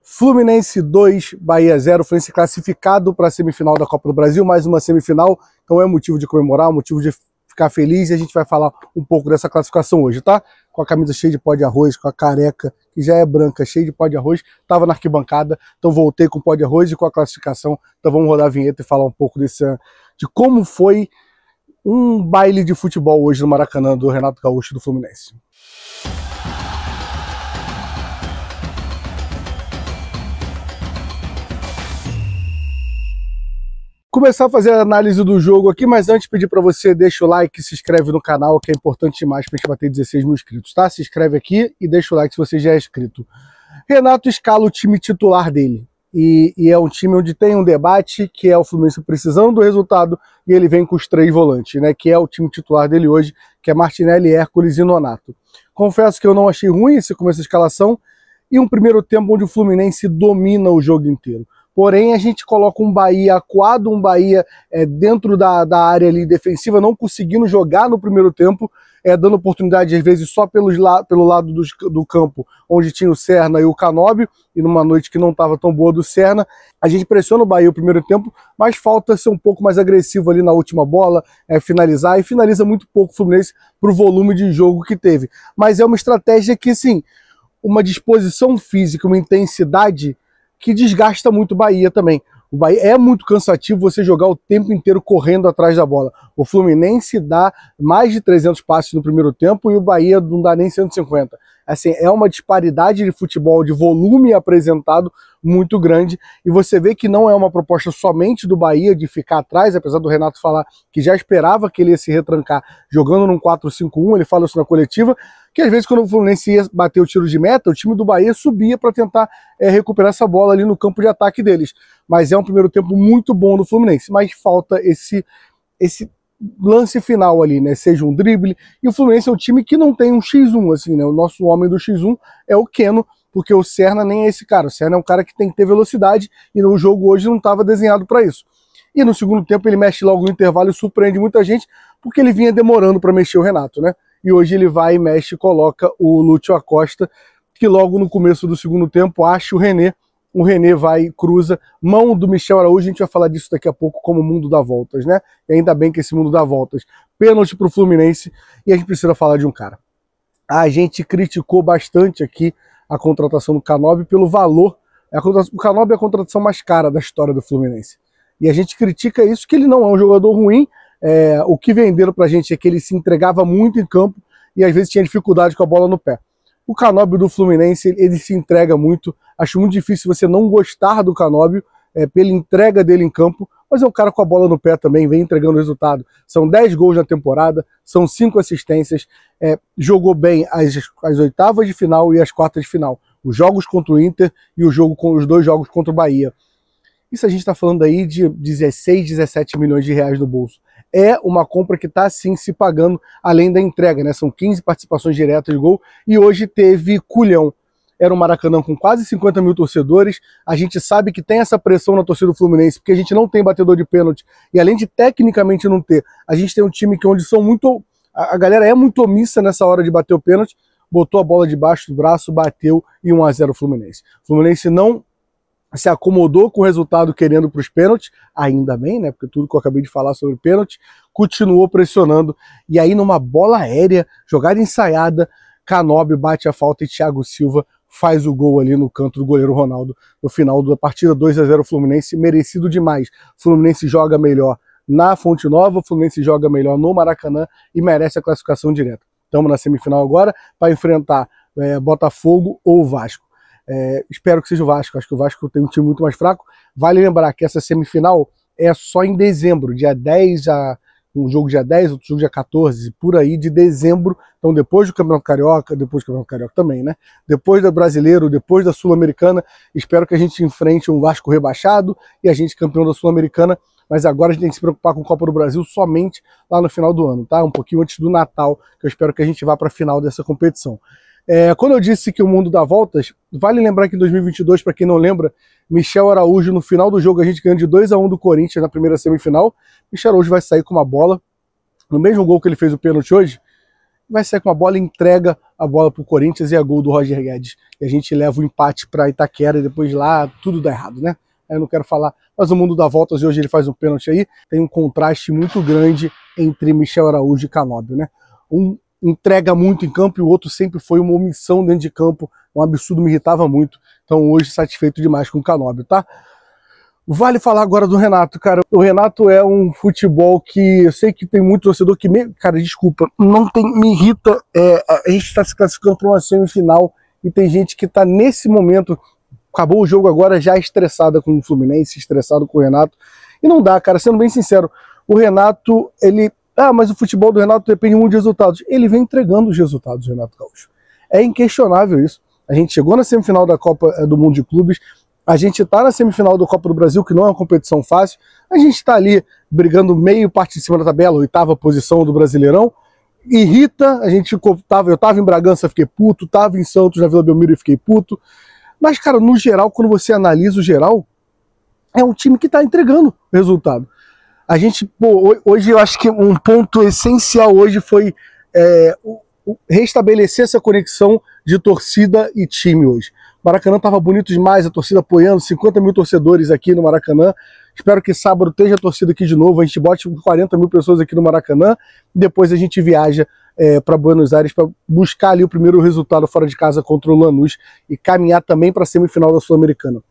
Fluminense 2, Bahia 0, Fluminense classificado para a semifinal da Copa do Brasil, mais uma semifinal, então é motivo de comemorar, motivo de ficar feliz, e a gente vai falar um pouco dessa classificação hoje, tá? Com a camisa cheia de pó de arroz, com a careca, que já é branca, cheia de pó de arroz, tava na arquibancada, então voltei com pó de arroz e com a classificação, então vamos rodar a vinheta e falar um pouco de como foi um baile de futebol hoje no Maracanã do Renato Gaúcho do Fluminense. Começar a fazer a análise do jogo aqui, mas antes pedir para você, deixa o like, se inscreve no canal, que é importante demais para a gente bater 16 mil inscritos, tá? Se inscreve aqui e deixa o like se você já é inscrito. Renato escala o time titular dele, e é um time onde tem um debate, que é o Fluminense precisando do resultado, e ele vem com os 3 volantes, né? Que é o time titular dele hoje, que é Martinelli, Hércules e Nonato. Confesso que eu não achei ruim esse começo de escalação, e um primeiro tempo onde o Fluminense domina o jogo inteiro. Porém, a gente coloca um Bahia acuado, um Bahia dentro da área ali defensiva, não conseguindo jogar no primeiro tempo, dando oportunidade, às vezes, só pelo lado do campo, onde tinha o Serna e o Canóbio, e numa noite que não estava tão boa do Serna. A gente pressiona o Bahia no primeiro tempo, mas falta ser um pouco mais agressivo ali na última bola, finalizar, e finaliza muito pouco o Fluminense para o volume de jogo que teve. Mas é uma estratégia que, sim, uma disposição física, uma intensidade que desgasta muito o Bahia também. O Bahia é muito cansativo você jogar o tempo inteiro correndo atrás da bola. O Fluminense dá mais de 300 passes no primeiro tempo e o Bahia não dá nem 150. Assim, é uma disparidade de futebol, de volume apresentado muito grande, e você vê que não é uma proposta somente do Bahia de ficar atrás, apesar do Renato falar que já esperava que ele ia se retrancar jogando num 4-5-1, ele fala isso na coletiva, que às vezes quando o Fluminense ia bater o tiro de meta, o time do Bahia subia para tentar recuperar essa bola ali no campo de ataque deles. Mas é um primeiro tempo muito bom do Fluminense, mas falta esse lance final ali, né? Seja um drible, e o Fluminense é um time que não tem um X1, assim, né? O nosso homem do X1 é o Keno, porque o Serna nem é esse cara. O Serna é um cara que tem que ter velocidade, e no jogo hoje não estava desenhado para isso. E no segundo tempo ele mexe logo no intervalo e surpreende muita gente, porque ele vinha demorando para mexer o Renato, né? E hoje ele vai, mexe e coloca o Lúcio Acosta, que logo no começo do segundo tempo acha o René vai, cruza, mão do Michel Araújo, a gente vai falar disso daqui a pouco, como o mundo dá voltas, né? E ainda bem que esse mundo dá voltas. Pênalti pro Fluminense, e a gente precisa falar de um cara. A gente criticou bastante aqui a contratação do Canóbio pelo valor. O Canóbio é a contratação mais cara da história do Fluminense. E a gente critica isso, que ele não é um jogador ruim. O que venderam pra gente é que ele se entregava muito em campo e às vezes tinha dificuldade com a bola no pé. O Canóbio do Fluminense, ele se entrega muito. Acho muito difícil você não gostar do Canóbio pela entrega dele em campo, mas é um cara com a bola no pé também, vem entregando resultado. São 10 gols na temporada, são 5 assistências, jogou bem as oitavas de final e as quartas de final. Os jogos contra o Inter e os 2 jogos contra o Bahia. Isso a gente está falando aí de 16, 17 milhões de reais no bolso. É uma compra que está, sim, se pagando além da entrega, né? São 15 participações diretas de gol, e hoje teve culhão. Era um Maracanã com quase 50 mil torcedores, a gente sabe que tem essa pressão na torcida do Fluminense, porque a gente não tem batedor de pênalti, e além de tecnicamente não ter, a gente tem um time onde são muito... A galera é muito omissa nessa hora de bater o pênalti, botou a bola debaixo do braço, bateu, e 1-0 Fluminense. O Fluminense não se acomodou com o resultado querendo para os pênaltis, ainda bem, né? Porque tudo que eu acabei de falar sobre pênalti, continuou pressionando, e aí numa bola aérea, jogada ensaiada, Canóbio bate a falta e Thiago Silva faz o gol ali no canto do goleiro Ronaldo, no final da partida. 2-0 Fluminense, merecido demais. Fluminense joga melhor na Fonte Nova, Fluminense joga melhor no Maracanã e merece a classificação direta. Estamos na semifinal agora para enfrentar Botafogo ou Vasco. Espero que seja o Vasco, acho que o Vasco tem um time muito mais fraco. Vale lembrar que essa semifinal é só em dezembro, dia 10, um jogo dia 10, outro jogo dia 14, por aí de dezembro. Então depois do Campeonato Carioca, depois do Campeonato Carioca também, né? Depois do Brasileiro, depois da Sul-Americana, espero que a gente enfrente um Vasco rebaixado e a gente campeão da Sul-Americana, mas agora a gente tem que se preocupar com a Copa do Brasil somente lá no final do ano, tá? Um pouquinho antes do Natal, que eu espero que a gente vá para a final dessa competição. Quando eu disse que o mundo dá voltas, vale lembrar que em 2022, para quem não lembra, Michel Araújo, no final do jogo, a gente ganhou de 2-1 do Corinthians na primeira semifinal. Michel Araújo vai sair com uma bola, no mesmo gol que ele fez o pênalti hoje, vai sair com uma bola e entrega a bola pro Corinthians e a gol do Roger Guedes. E a gente leva o empate para Itaquera e depois lá tudo dá errado, né? Eu não quero falar, mas o mundo dá voltas e hoje ele faz um pênalti aí. Tem um contraste muito grande entre Michel Araújo e Canóbio, né? Um entrega muito em campo e o outro sempre foi uma omissão dentro de campo, um absurdo, me irritava muito. Então hoje satisfeito demais com o Canóbio, tá? Vale falar agora do Renato, cara. O Renato é um futebol que eu sei que tem muito torcedor que... Cara, desculpa, não tem, me irrita. A gente está se classificando para uma semifinal e tem gente que está nesse momento, acabou o jogo agora, já estressada com o Fluminense, estressado com o Renato. E não dá, cara, sendo bem sincero. O Renato, ele... mas o futebol do Renato depende muito de resultados. Ele vem entregando os resultados, Renato Gaúcho. É inquestionável isso. A gente chegou na semifinal da Copa do Mundo de Clubes, a gente está na semifinal da Copa do Brasil, que não é uma competição fácil, a gente está ali brigando meio parte de cima da tabela, 8ª posição do Brasileirão, irrita, a gente ficou, eu estava em Bragança, fiquei puto, estava em Santos, na Vila Belmiro e fiquei puto, mas cara, no geral, quando você analisa o geral, é um time que está entregando resultado. A gente, hoje eu acho que um ponto essencial hoje foi restabelecer essa conexão de torcida e time hoje. O Maracanã estava bonito demais, a torcida apoiando, 50 mil torcedores aqui no Maracanã. Espero que sábado esteja a torcida aqui de novo, a gente bote 40 mil pessoas aqui no Maracanã, e depois a gente viaja para Buenos Aires para buscar ali o primeiro resultado fora de casa contra o Lanús e caminhar também para a semifinal da Sul-Americana.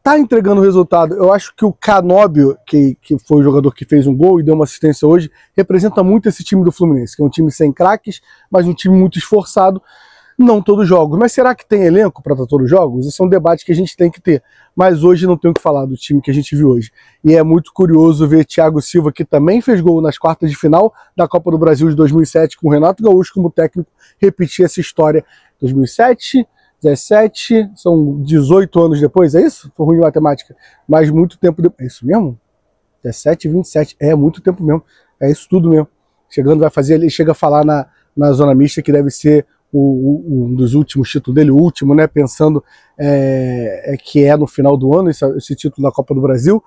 Tá entregando o resultado. Eu acho que o Canóbio, que foi o jogador que fez um gol e deu uma assistência hoje, representa muito esse time do Fluminense, que é um time sem craques, mas um time muito esforçado. Não todos os jogos. Mas será que tem elenco para todos os jogos? Esse é um debate que a gente tem que ter. Mas hoje não tenho o que falar do time que a gente viu hoje. E é muito curioso ver Thiago Silva, que também fez gol nas quartas de final da Copa do Brasil de 2007, com o Renato Gaúcho como técnico, repetir essa história. 2007... 17, são 18 anos depois, é isso? Tô ruim de matemática. Mas muito tempo depois. É isso mesmo? 17, 27. É muito tempo mesmo. É isso tudo mesmo. Chegando, vai fazer, ele chega a falar na zona mista que deve ser um dos últimos títulos dele, o último, né? Pensando que é no final do ano esse título da Copa do Brasil.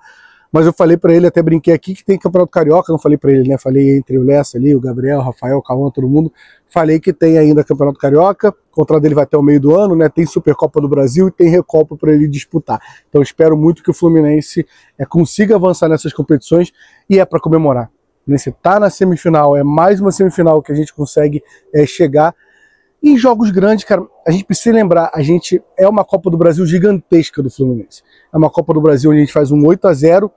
Mas eu falei pra ele, até brinquei aqui, que tem Campeonato Carioca, não falei pra ele, né? Falei entre o Lessa ali, o Gabriel, o Rafael, o Cauã, todo mundo. Falei que tem ainda Campeonato Carioca, o contrato dele vai até o meio do ano, né? Tem Supercopa do Brasil e tem Recopa para ele disputar. Então espero muito que o Fluminense consiga avançar nessas competições e é para comemorar. O Fluminense tá na semifinal, é mais uma semifinal que a gente consegue chegar. E em jogos grandes, cara, a gente precisa lembrar, a gente é uma Copa do Brasil gigantesca do Fluminense. É uma Copa do Brasil onde a gente faz um 8-0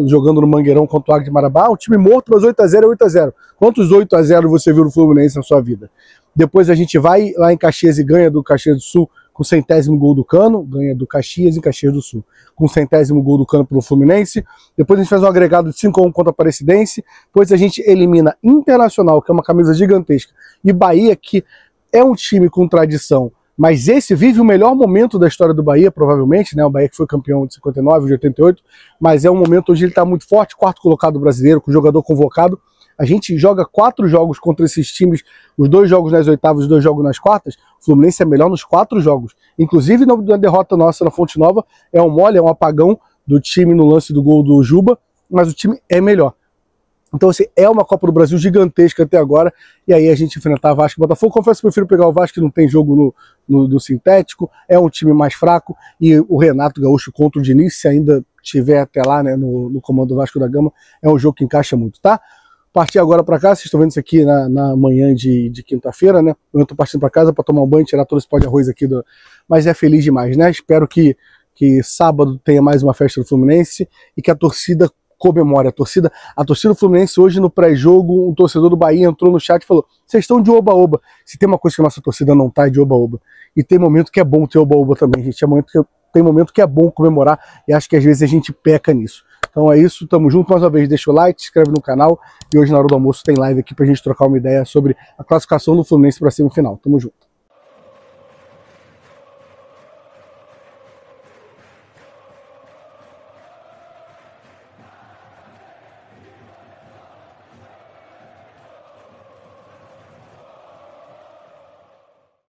jogando no Mangueirão contra o Águia de Marabá. O time morto, mas 8-0 é 8-0. Quantos 8-0 você viu no Fluminense na sua vida? Depois a gente vai lá em Caxias e ganha do Caxias do Sul com o 100º gol do Cano, ganha do Caxias em Caxias do Sul, com o 100º gol do Cano pelo Fluminense. Depois a gente faz um agregado de 5-1 contra a Aparecidense. Depois a gente elimina Internacional, que é uma camisa gigantesca, e Bahia, que é um time com tradição, mas esse vive o melhor momento da história do Bahia, provavelmente, né? O Bahia que foi campeão de 59, de 88, mas é um momento onde ele está muito forte, 4º colocado brasileiro, com o jogador convocado. A gente joga 4 jogos contra esses times, os 2 jogos nas oitavas e os 2 jogos nas quartas. O Fluminense é melhor nos 4 jogos. Inclusive na derrota nossa na Fonte Nova, é um mole, é um apagão do time no lance do gol do Juba, mas o time é melhor. Então, assim, é uma Copa do Brasil gigantesca até agora, e aí a gente enfrentar Vasco e Botafogo. Confesso que eu prefiro pegar o Vasco, que não tem jogo no sintético, é um time mais fraco, e o Renato Gaúcho contra o Diniz, se ainda tiver até lá, né, no comando do Vasco da Gama, é um jogo que encaixa muito, tá? Partir agora para cá, vocês estão vendo isso aqui na manhã de quinta-feira, né? Eu estou partindo para casa para tomar um banho, tirar todo esse pó de arroz aqui, mas é feliz demais, né? Espero que sábado tenha mais uma festa do Fluminense e que a torcida comemore. A torcida do Fluminense hoje no pré-jogo, um torcedor do Bahia entrou no chat e falou: vocês estão de oba-oba. Se tem uma coisa que a nossa torcida não tá, é de oba-oba. E tem momento que é bom ter oba-oba também, gente. Tem momento que é bom comemorar, e acho que às vezes a gente peca nisso. Então é isso, tamo junto. Mais uma vez, deixa o like, se inscreve no canal, e hoje na hora do almoço tem live aqui pra gente trocar uma ideia sobre a classificação do Fluminense pra semifinal. Tamo junto.